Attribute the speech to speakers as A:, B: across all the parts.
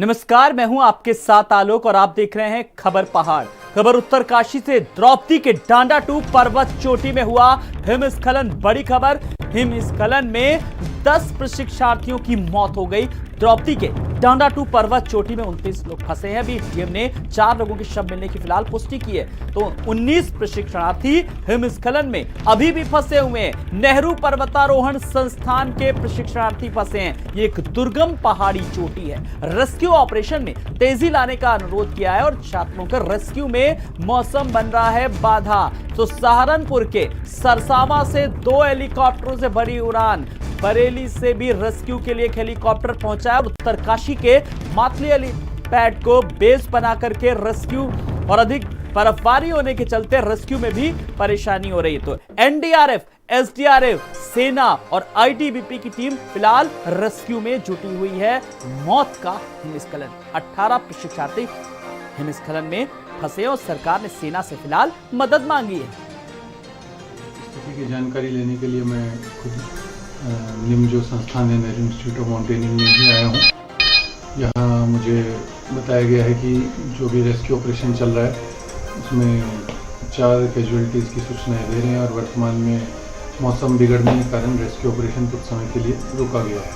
A: नमस्कार, मैं हूं आपके साथ आलोक और आप देख रहे हैं खबर पहाड़। खबर उत्तरकाशी से। द्रौपदी के डांडाटू पर्वत चोटी में हुआ हिमस्खलन। बड़ी खबर, हिमस्खलन में 10 प्रशिक्षार्थियों की मौत हो गई। द्रौपदी के डांडाटू पर्वत चोटी में 29 लोग फंसे हैं। अभी डीएम ने 4 लोगों के शव मिलने की फिलहाल पुष्टि की है। तो 19 प्रशिक्षणार्थी हिमस्खलन में अभी भी फंसे हुए हैं। नेहरू पर्वतारोहण संस्थान के प्रशिक्षणार्थी फंसे हैं। ये एक दुर्गम पहाड़ी चोटी है। रेस्क्यू ऑपरेशन में तेजी लाने का अनुरोध किया है और छात्रों के रेस्क्यू में मौसम बन रहा है बाधा। तो सहारनपुर के सरसावा से 2 हेलीकॉप्टरों से बड़ी उड़ान। बरेली से भी रेस्क्यू के लिए एक हेलीकॉप्टर पहुंचा है। उत्तरकाशी के मातली हेलीपैड को बेस बना करके रेस्क्यू और अधिक बर्फबारी होने के चलते रेस्क्यू में भी परेशानी हो रही है। तो एनडीआरएफ, एसडीआरएफ, सेना और आईटीबीपी की टीम फिलहाल रेस्क्यू में जुटी हुई है। मौत का हिमस्खलन, 18 प्रशिक्षार्थी हिमस्खलन में फंसे और सरकार ने सेना से फिलहाल मदद मांगी है।
B: स्थिति की जानकारी लेने के लिए मैं खुद निम जो संस्थान है नेहरू इंस्टीट्यूट ऑफ माउंटेनिंग में ही आया हूँ। यहाँ मुझे बताया गया है कि जो भी रेस्क्यू ऑपरेशन चल रहा है उसमें 4 कैजुअलिटीज़ की सूचनाएं दे रहे हैं और वर्तमान में मौसम बिगड़ने के कारण रेस्क्यू ऑपरेशन कुछ समय के लिए रोका गया है।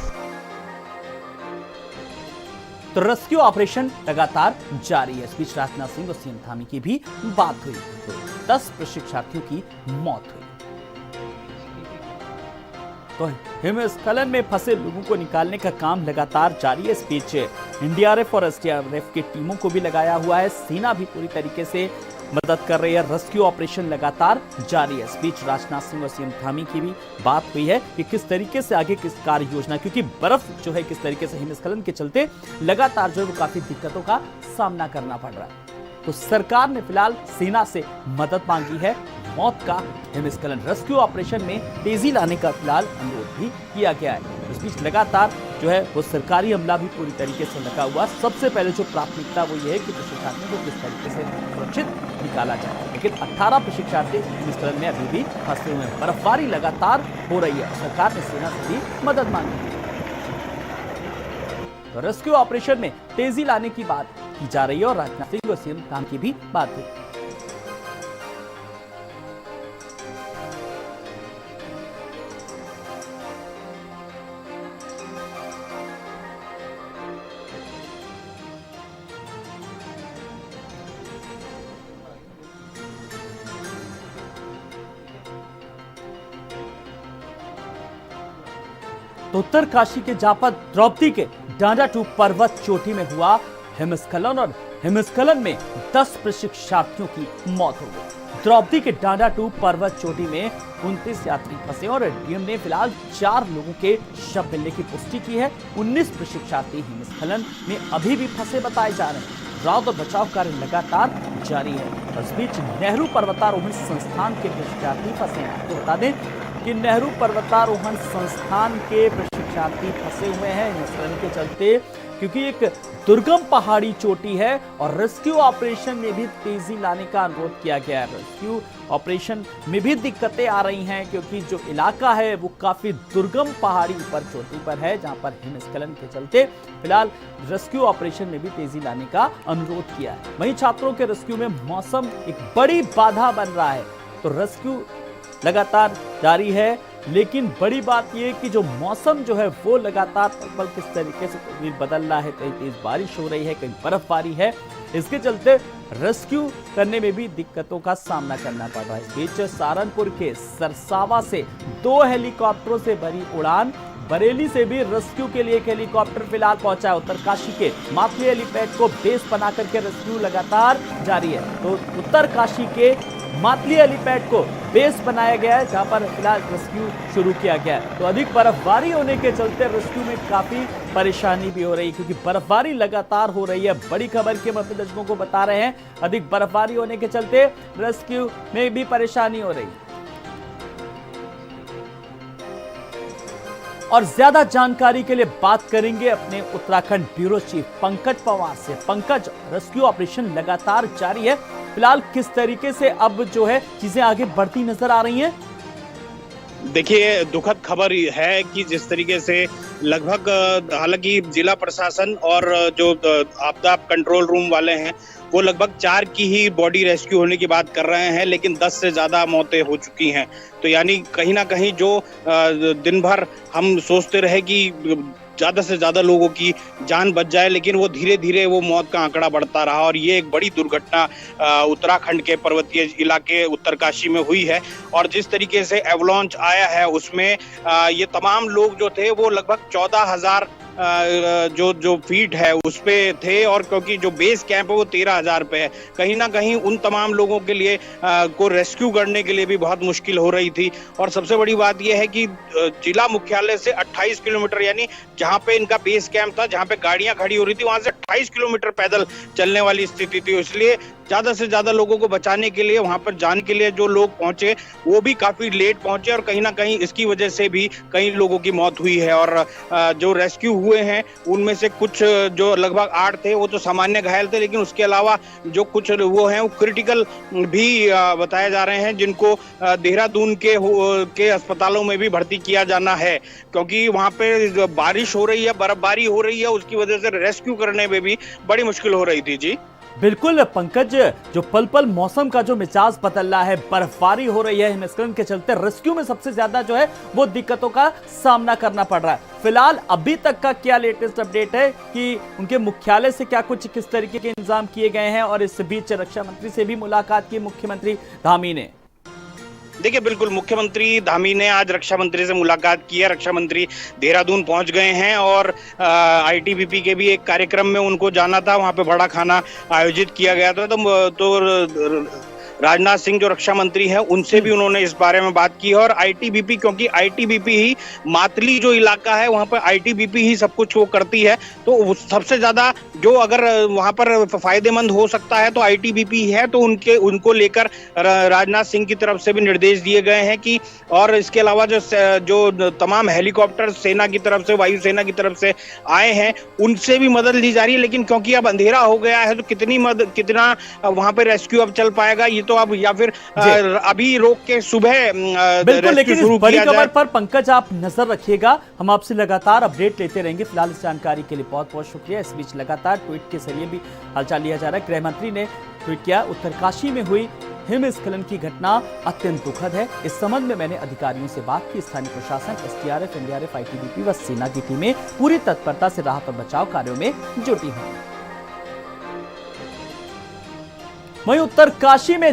A: तो रेस्क्यू ऑपरेशन लगातार जारी है। इस बीच राजनाथ सिंह और सीएम धामी की भी बात हुई। तो 10 प्रशिक्षार्थियों की मौत हुई। तो हिमस्खलन में फंसे लोगों को निकालने का काम लगातार जारी है। इस बीच एनडीआरएफ और एसडीआरएफ की टीमों को भी लगाया हुआ है। सेना भी पूरी तरीके से मदद कर रही है। रेस्क्यू ऑपरेशन लगातार जारी है। इस बीच राजनाथ सिंह और सीएम धामी की भी बात हुई है कि किस तरीके से आगे किस कार्य योजना, क्योंकि बर्फ जो है किस तरीके से हिमस्खलन के चलते लगातार जो है वो काफी दिक्कतों का सामना करना पड़ रहा है। तो सरकार ने फिलहाल सेना से मदद मांगी है। मौत का हिमस्खलन, रेस्क्यू ऑपरेशन में तेजी लाने का फिलहाल अनुरोध भी किया गया है। इस बीच लगातार जो है वो सरकारी अमला भी पूरी तरीके से लगा हुआ। सबसे पहले जो प्राथमिकता वो ये है कि प्रशिक्षार्थियों को किस तरीके से सुरक्षित निकाला जाए। लेकिन 18 प्रशिक्षार्थी हिमस्खलन में अभी भी फंसे हुए हैं। बर्फबारी लगातार हो रही है। सरकार ने सेना से भी मदद मांगी है। तो रेस्क्यू ऑपरेशन में तेजी लाने की बात की जा रही है और राजनाथ सिंह और सीएम धामी की भी बात हुई। तो उत्तरकाशी के जापत द्रौपदी के डांडाटू पर्वत चोटी में हुआ हिमस्खलन और हिमस्खलन में 10 प्रशिक्षार्थियों की मौत हो गई। द्रौपदी के डांडाटू पर्वत चोटी में 29 यात्री फंसे और डीएम ने फिलहाल 4 लोगों के शव मिलने की पुष्टि की है। 19 प्रशिक्षार्थी हिमस्खलन में अभी भी फंसे बताए जा रहे हैं। राहत और बचाव कार्य लगातार जारी है। इस बीच नेहरू पर्वतारोहण संस्थान के प्रशिक्षार्थी फंसे हैं। तो बता दें कि नेहरू पर्वतारोहण संस्थान के प्रशिक्षार्थी फंसे हुए हैं हिमस्खलन के चलते, क्योंकि एक दुर्गम पहाड़ी चोटी है और रेस्क्यू ऑपरेशन में भी तेजी लाने का अनुरोध किया गया है। रेस्क्यू ऑपरेशन में भी दिक्कतें आ रही हैं क्योंकि जो इलाका है वो काफी दुर्गम पहाड़ी पर चोटी पर है, जहां पर हिमस्खलन के चलते फिलहाल रेस्क्यू ऑपरेशन में भी तेजी लाने का अनुरोध किया है। वहीं छात्रों के रेस्क्यू में मौसम एक बड़ी बाधा बन रहा है। तो रेस्क्यू लगातार जारी है, लेकिन बड़ी बात यह कि जो मौसम जो है वो लगातार पल किस तरीके से बदल रहा है। कहीं तेज बारिश हो रही है, कहीं बर्फबारी है। इसके चलते रेस्क्यू करने में भी दिक्कतों का सामना करना पड़ रहा है। इस बीच सहारनपुर के सरसावा से 2 हेलीकॉप्टरों से भरी उड़ान। बरेली से भी रेस्क्यू के लिए एक हेलीकॉप्टर फिलहाल पहुंचा है। उत्तरकाशी के मातली हेलीपैड को बेस बना करके रेस्क्यू लगातार जारी है। तो उत्तरकाशी के मातली हेलीपैड को बेस बनाया गया है, जहां पर फिलहाल रेस्क्यू शुरू किया गया है। तो अधिक बर्फबारी होने के चलते रेस्क्यू में काफी परेशानी भी हो रही है, क्योंकि बर्फबारी लगातार हो रही है। बड़ी खबर के अपने दर्शकों को बता रहे हैं, अधिक बर्फबारी होने के चलते रेस्क्यू में भी परेशानी हो रही है। और ज्यादा जानकारी के लिए बात करेंगे अपने उत्तराखंड ब्यूरो चीफ पंकज पवार से। पंकज, रेस्क्यू ऑपरेशन लगातार जारी है, फिलहाल किस तरीके से अब जो है चीजें आगे बढ़ती नजर आ रही हैं?
C: देखिए, दुखद खबर है कि जिस तरीके से लगभग हालांकि जिला प्रशासन और जो आपदा कंट्रोल रूम वाले हैं वो लगभग 4 की ही बॉडी रेस्क्यू होने की बात कर रहे हैं, लेकिन 10 से ज्यादा मौतें हो चुकी हैं। तो यानी कहीं ना कहीं जो दिन भर हम सोचते रहे कि ज्यादा से ज्यादा लोगों की जान बच जाए, लेकिन वो धीरे धीरे वो मौत का आंकड़ा बढ़ता रहा और ये एक बड़ी दुर्घटना उत्तराखंड के पर्वतीय इलाके उत्तरकाशी में हुई है। और जिस तरीके से एवलांच आया है उसमें ये तमाम लोग जो थे वो लगभग 14,000 जो फीट है उस पे थे, और क्योंकि जो बेस कैंप है वो 13,000 पे है, कहीं ना कहीं उन तमाम लोगों के लिए को रेस्क्यू करने के लिए भी बहुत मुश्किल हो रही थी। और सबसे बड़ी बात यह है कि जिला मुख्यालय से 28 किलोमीटर, यानी जहां पे इनका बेस कैंप था, जहां पे गाड़ियां खड़ी हो रही थी, वहां से 28 किलोमीटर पैदल चलने वाली स्थिति थी। इसलिए ज्यादा से ज्यादा लोगों को बचाने के लिए वहां पर जाने के लिए जो लोग पहुंचे वो भी काफी लेट पहुंचे, और कहीं ना कहीं इसकी वजह से भी कई लोगों की मौत हुई है। और जो रेस्क्यू हुए हैं उनमें से कुछ जो लगभग 8 थे वो तो सामान्य घायल थे, लेकिन उसके अलावा जो कुछ वो हैं वो क्रिटिकल भी बताए जा रहे हैं, जिनको देहरादून के अस्पतालों में भी भर्ती किया जाना है, क्योंकि वहां पे बारिश हो रही है, बर्फबारी हो रही है, उसकी वजह से रेस्क्यू करने में भी बड़ी मुश्किल हो रही थी। जी
A: बिल्कुल पंकज, जो पल पल मौसम का जो मिजाज बदल रहा है, बर्फबारी हो रही है, हिमस्खलन के चलते रेस्क्यू में सबसे ज्यादा जो है वो दिक्कतों का सामना करना पड़ रहा है। फिलहाल अभी तक का क्या लेटेस्ट अपडेट है कि उनके मुख्यालय से क्या कुछ किस तरीके के इंतजाम किए गए हैं, और इस बीच रक्षा मंत्री से भी मुलाकात की मुख्यमंत्री धामी ने?
C: देखिए, बिल्कुल मुख्यमंत्री धामी ने आज रक्षा मंत्री से मुलाकात की है। रक्षा मंत्री देहरादून पहुंच गए हैं और आईटीबीपी के भी एक कार्यक्रम में उनको जाना था, वहां पे बड़ा खाना आयोजित किया गया था। तो राजनाथ सिंह जो रक्षा मंत्री है उनसे भी उन्होंने इस बारे में बात की है। और आईटीबीपी, क्योंकि आईटीबीपी ही मातली जो इलाका है वहां पर आईटीबीपी ही सब कुछ वो करती है, तो सबसे ज्यादा जो अगर वहां पर फायदेमंद हो सकता है तो आईटीबीपी है। तो उनको लेकर राजनाथ सिंह की तरफ से भी निर्देश दिए गए हैं कि, और इसके अलावा जो तमाम हेलीकॉप्टर सेना की तरफ से, वायुसेना की तरफ से आए हैं उनसे भी मदद ली जा रही है। लेकिन क्योंकि अब अंधेरा हो गया है तो कितना वहां पर रेस्क्यू अब चल पाएगा, ये तो अब या फिर अभी रोक के सुबह
A: बिल्कुल, लेकिन इस बड़ी खबर पर पंकज आप नजर रखिएगा, हम आपसे लगातार अपडेट लेते रहेंगे। फिलहाल इस जानकारी के लिए बहुत बहुत शुक्रिया। इस बीच लगातार ट्वीट के जरिए भी हालचाल लिया जा रहा है। गृह मंत्री ने ट्वीट किया, उत्तरकाशी में हुई हिमस्खलन की घटना अत्यंत दुखद है। इस संबंध में मैंने अधिकारियों से बात की। स्थानीय प्रशासन, एसडीआरएफ, एनडीआरएफ, आईटीबीपी व सेना की टीमें पूरी तत्परता से राहत और बचाव कार्यों में जुटी हैं। वहीं उत्तरकाशी में